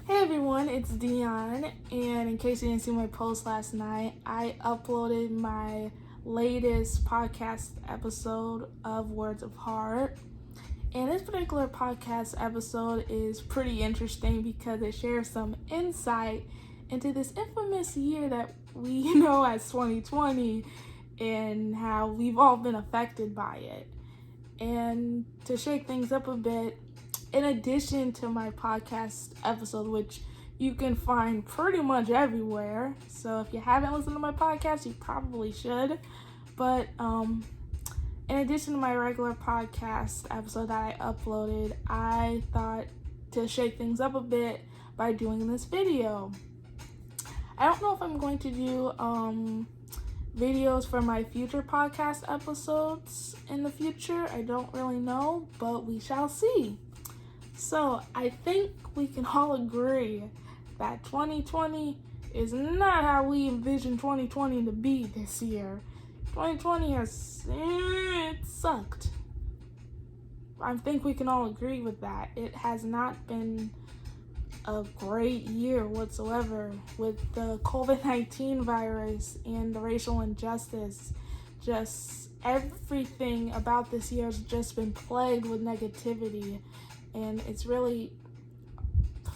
Hey everyone, it's Dion, and in case you didn't see my post last night, I uploaded my latest podcast episode of Words of Heart. And this particular podcast episode is pretty interesting because it shares some insight into this infamous year that we know as 2020 and how we've all been affected by it. And to shake things up a bit, in addition to my podcast episode, which you can find pretty much everywhere, so if you haven't listened to my podcast, you probably should. But in addition to my regular podcast episode that I uploaded, I thought to shake things up a bit by doing this video. I don't know if I'm going to do videos for my future podcast episodes in the future. I don't really know, but we shall see. So I think we can all agree that 2020 is not how we envision 2020 to be this year. 2020 it sucked. I think we can all agree with that. It has not been a great year whatsoever with the COVID-19 virus and the racial injustice. Just everything about this year has just been plagued with negativity, and it's really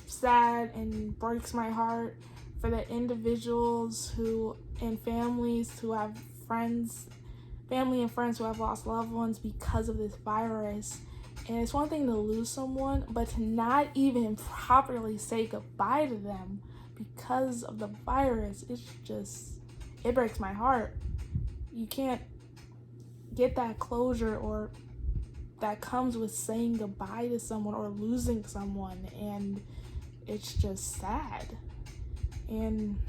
sad and breaks my heart for the individuals and families who have family and friends who have lost loved ones because of this virus. And it's one thing to lose someone, but to not even properly say goodbye to them because of the virus, it breaks my heart. You can't get that closure or that comes with saying goodbye to someone or losing someone, and it's just sad. And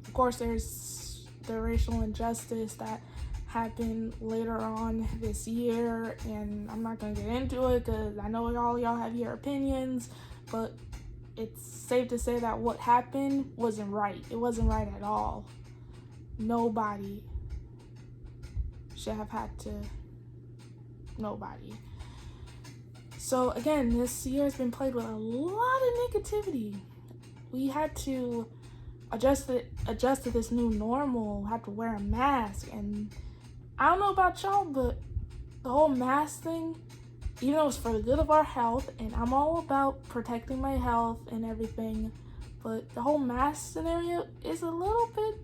of course there's the racial injustice that happened later on this year, and I'm not gonna get into it because I know all y'all have your opinions, but it's safe to say that what happened wasn't right. It wasn't right at all. Nobody should have had to. Nobody. So again, this year has been plagued with a lot of negativity. We had to adjust to this new normal, have to wear a mask, and I don't know about y'all, but the whole mask thing, even though it's for the good of our health, and I'm all about protecting my health and everything, but the whole mask scenario is a little bit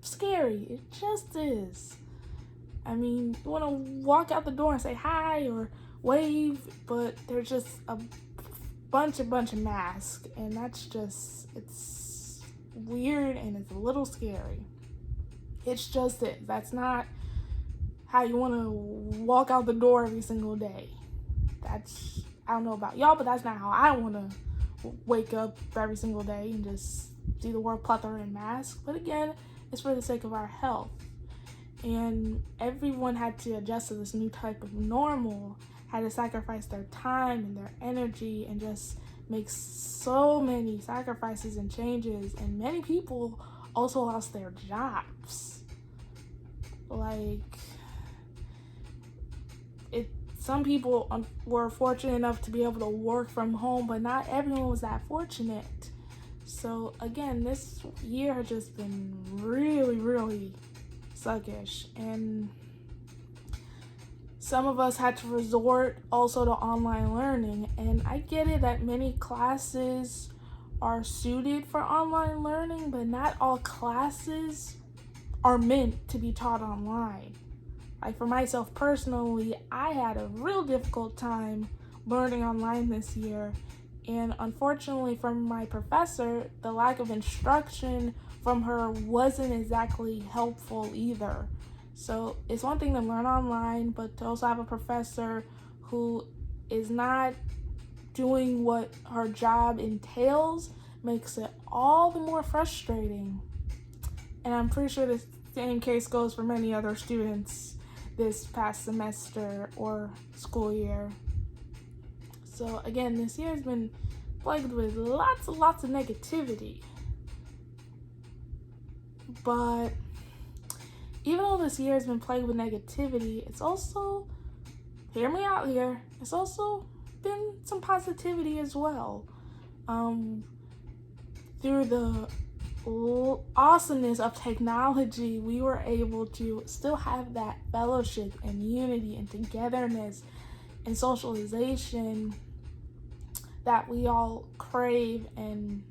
scary. It just is. I mean, you want to walk out the door and say hi or wave, but there's just a bunch of masks, and it's weird and it's a little scary. It's just it. That's not how you want to walk out the door every single day. I don't know about y'all, but that's not how I want to wake up every single day and just see the world plethora in masks. But again, it's for the sake of our health. And everyone had to adjust to this new type of normal, had to sacrifice their time and their energy and just make so many sacrifices and changes. And many people also lost their jobs. Some people were fortunate enough to be able to work from home, but not everyone was that fortunate. So again, this year has just been really, really suckish, and some of us had to resort also to online learning. And I get it that many classes are suited for online learning, but not all classes are meant to be taught online. Like for myself personally, I had a real difficult time learning online this year, and unfortunately from my professor, the lack of instruction from her wasn't exactly helpful either. So it's one thing to learn online, but to also have a professor who is not doing what her job entails makes it all the more frustrating. And I'm pretty sure the same case goes for many other students this past semester or school year. So again, this year has been plagued with lots of negativity. But even though this year has been plagued with negativity, it's also, hear me out here, it's also been some positivity as well. through the awesomeness of technology, we were able to still have that fellowship and unity and togetherness and socialization that we all crave and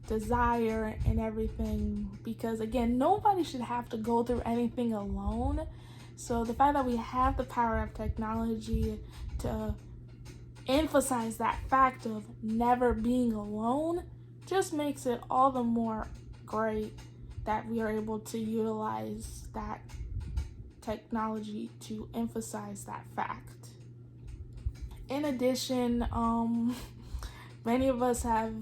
desire and everything, because again, nobody should have to go through anything alone. So the fact that we have the power of technology to emphasize that fact of never being alone just makes it all the more great that we are able to utilize that technology to emphasize that fact. In addition, many of us have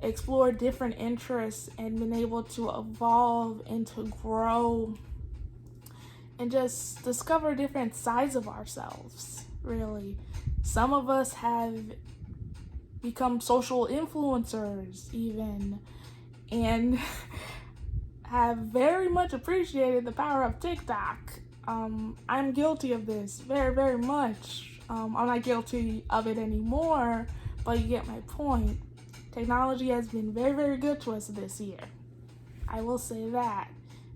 explored different interests and been able to evolve and to grow and just discover different sides of ourselves, really. Some of us have become social influencers even, and have very much appreciated the power of TikTok. I'm guilty of this very, very much. I'm not guilty of it anymore, but you get my point. Technology has been very, very good to us this year. I will say that.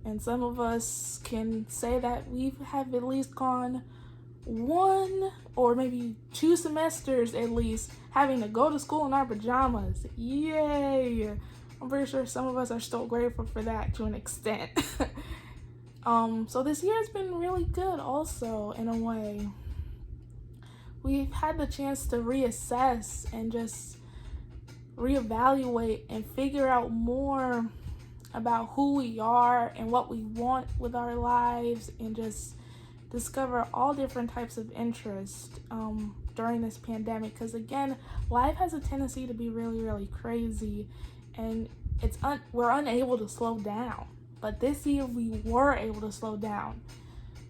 And some of us can say that we have at least gone 1 or maybe 2 semesters at least having to go to school in our pajamas. Yay! I'm pretty sure some of us are still grateful for that to an extent. So this year has been really good also, in a way. We've had the chance to reassess and just reevaluate and figure out more about who we are and what we want with our lives, and just discover all different types of interest during this pandemic, because again, life has a tendency to be really, really crazy, and we're unable to slow down. But this year we were able to slow down,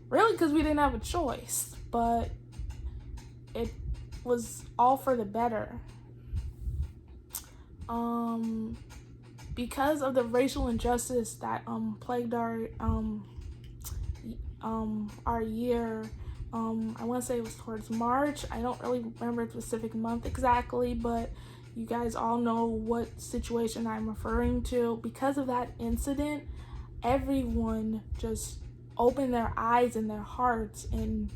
really because we didn't have a choice, but it was all for the better. Because of the racial injustice that plagued our year. I want to say it was towards March. I don't really remember the specific month exactly, but you guys all know what situation I'm referring to. Because of that incident, everyone just opened their eyes and their hearts, and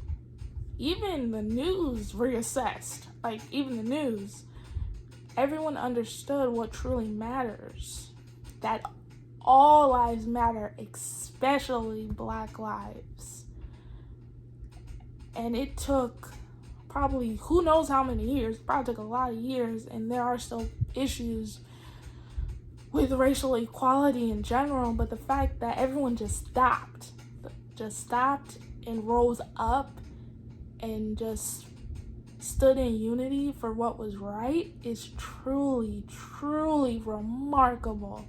even the news reassessed. Like, even the news. Everyone understood what truly matters. That all lives matter, especially Black lives. And it took probably who knows how many years, probably took a lot of years, and there are still issues with racial equality in general, but the fact that everyone just stopped and rose up and just stood in unity for what was right is truly, truly remarkable.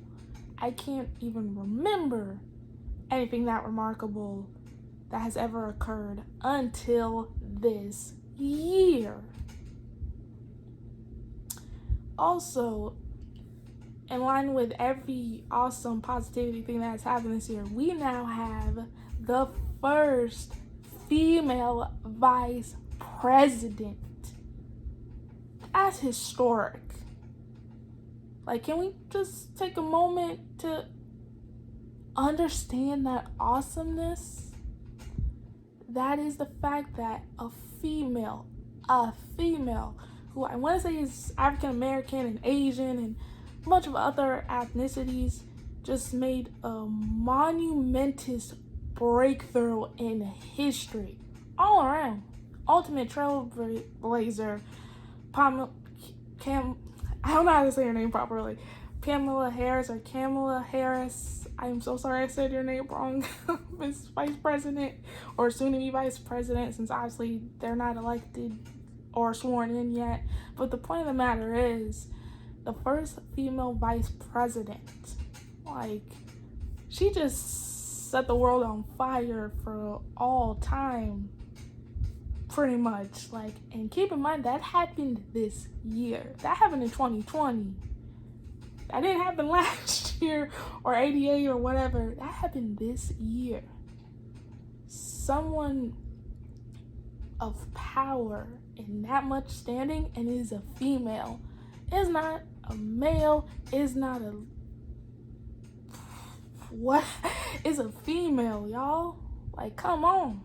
I can't even remember anything that remarkable that has ever occurred until this year. Also, in line with every awesome positivity thing that has happened this year, we now have the first female vice president. That's historic. Like, can we just take a moment to understand that awesomeness? That is the fact that a female, who I want to say is African American and Asian and a bunch of other ethnicities, just made a monumentous breakthrough in history. All around. Ultimate trailblazer. I don't know how to say your name properly. Kamala Harris. I'm so sorry I said your name wrong. Miss Vice President, or soon to be Vice President, since obviously they're not elected or sworn in yet. But the point of the matter is, the first female Vice President, like, she just set the world on fire for all time. Pretty much, like, and keep in mind that happened this year. That happened in 2020. That didn't happen last year or ADA or whatever. That happened this year. Someone of power and that much standing, and is a female, It's not a male. It's not a what? It's a female, y'all. Like, come on.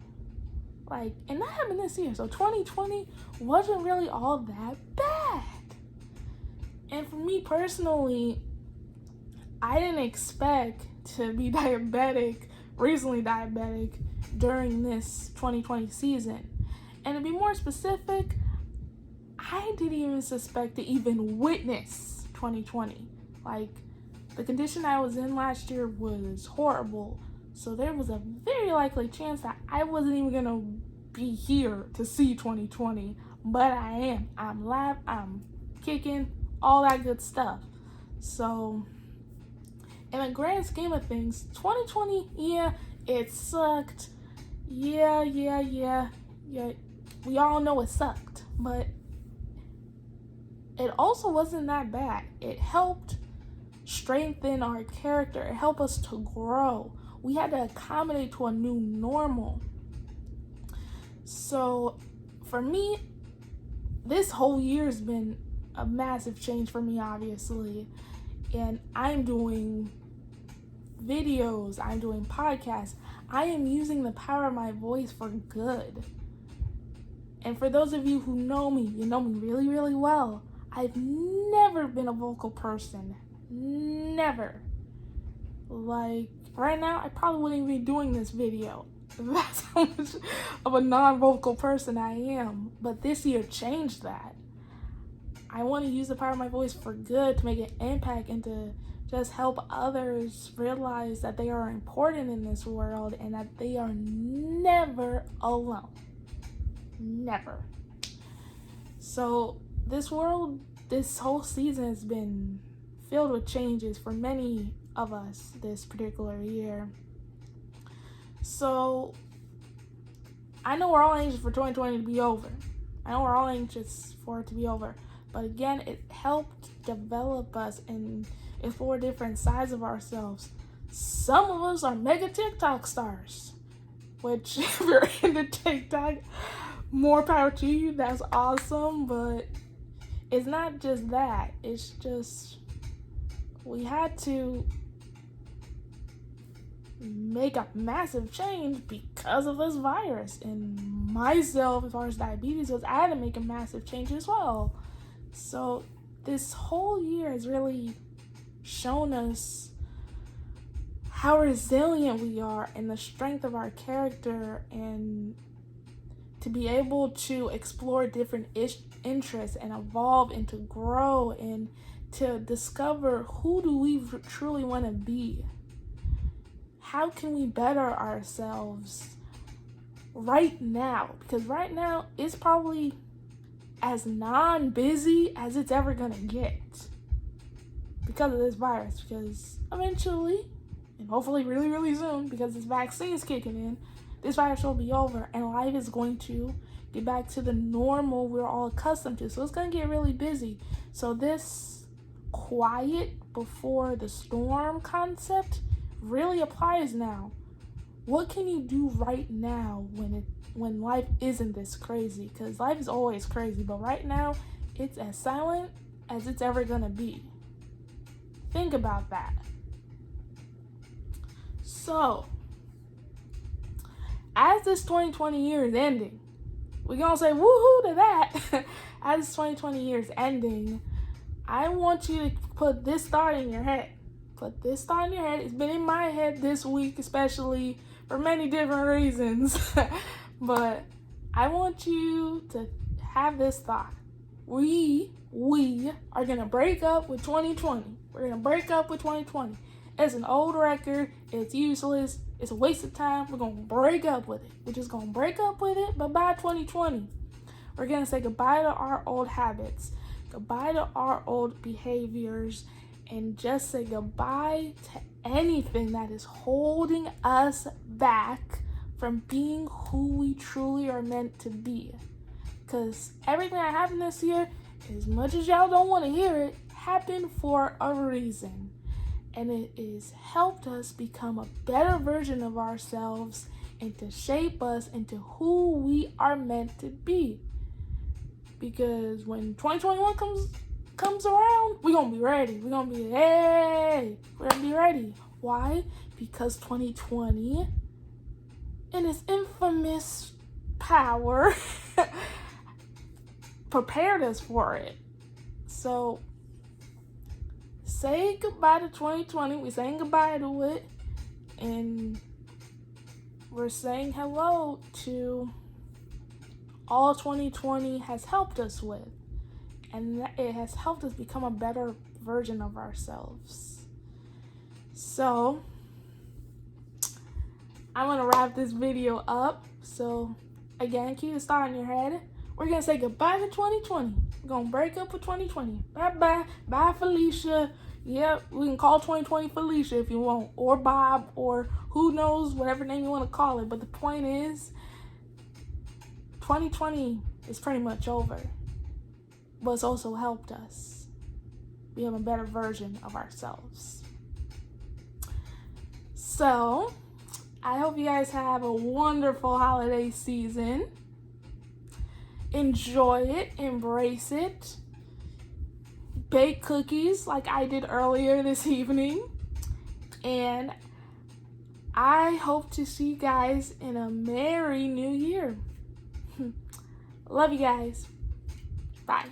Like, and that happened this year. So 2020 wasn't really all that bad. And for me personally, I didn't expect to be recently diabetic during this 2020 season. And to be more specific, I didn't even suspect to even witness 2020. Like, the condition I was in last year was horrible. So there was a very likely chance that I wasn't even going to be here to see 2020. But I am. I'm live. I'm kicking. All that good stuff. So, in the grand scheme of things, 2020, yeah, it sucked. Yeah. We all know it sucked. But it also wasn't that bad. It helped strengthen our character. It helped us to grow. We had to accommodate to a new normal. So, for me, this whole year has been a massive change for me, obviously. And I'm doing videos, I'm doing podcasts. I am using the power of my voice for good. And for those of you who know me, you know me really, really well. I've never been a vocal person. Never. Like, right now, I probably wouldn't even be doing this video. That's how much of a non-vocal person I am. But this year changed that. I want to use the power of my voice for good, to make an impact, and to just help others realize that they are important in this world and that they are never alone. Never. So this whole season has been filled with changes for many of us this particular year. So I know we're all anxious for 2020 to be over. I know we're all anxious for it to be over. But again, it helped develop us and explore different sides of ourselves. Some of us are mega TikTok stars, which if you're into TikTok, more power to you. That's awesome. But it's not just that. It's just we had to make a massive change because of this virus. And myself, as far as diabetes goes, I had to make a massive change as well. So this whole year has really shown us how resilient we are and the strength of our character, and to be able to explore different interests and evolve and to grow and to discover who do we truly want to be. How can we better ourselves right now? Because right now it's probably as non-busy as it's ever gonna get because of this virus. Because eventually, and hopefully really, really soon, because this vaccine is kicking in, this virus will be over and life is going to get back to the normal we're all accustomed to. So it's gonna get really busy. So this quiet before the storm concept really applies now. What can you do right now when life isn't this crazy? Because life is always crazy, but right now it's as silent as it's ever gonna be. Think about that. So, as this 2020 year is ending, we're gonna say woohoo to that. As this 2020 year is ending, I want you to put this thought in your head. Put this thought in your head. It's been in my head this week, especially for many different reasons. But I want you to have this thought. We are going to break up with 2020. We're going to break up with 2020. It's an old record. It's useless. It's a waste of time. We're going to break up with it. We're just going to break up with it. Bye-bye 2020. We're going to say goodbye to our old habits. Goodbye to our old behaviors. And just say goodbye to anything that is holding us back from being who we truly are meant to be. Because everything that happened this year, as much as y'all don't want to hear it, happened for a reason. And it has helped us become a better version of ourselves and to shape us into who we are meant to be. Because when 2021 comes comes around, we're gonna be ready. We're gonna be, hey, we're gonna be ready. Why? Because 2020, in its infamous power, prepared us for it. So, say goodbye to 2020. We're saying goodbye to it. And we're saying hello to all 2020 has helped us with. And it has helped us become a better version of ourselves. So, I'm going to wrap this video up. So, again, keep the thought in your head. We're going to say goodbye to 2020. We're going to break up with 2020. Bye-bye. Bye, Felicia. Yep, we can call 2020 Felicia if you want. Or Bob, or who knows, whatever name you want to call it. But the point is, 2020 is pretty much over. But it's also helped us become a better version of ourselves. So, I hope you guys have a wonderful holiday season. Enjoy it, embrace it. Bake cookies like I did earlier this evening. And I hope to see you guys in a merry new year. Love you guys. Bye.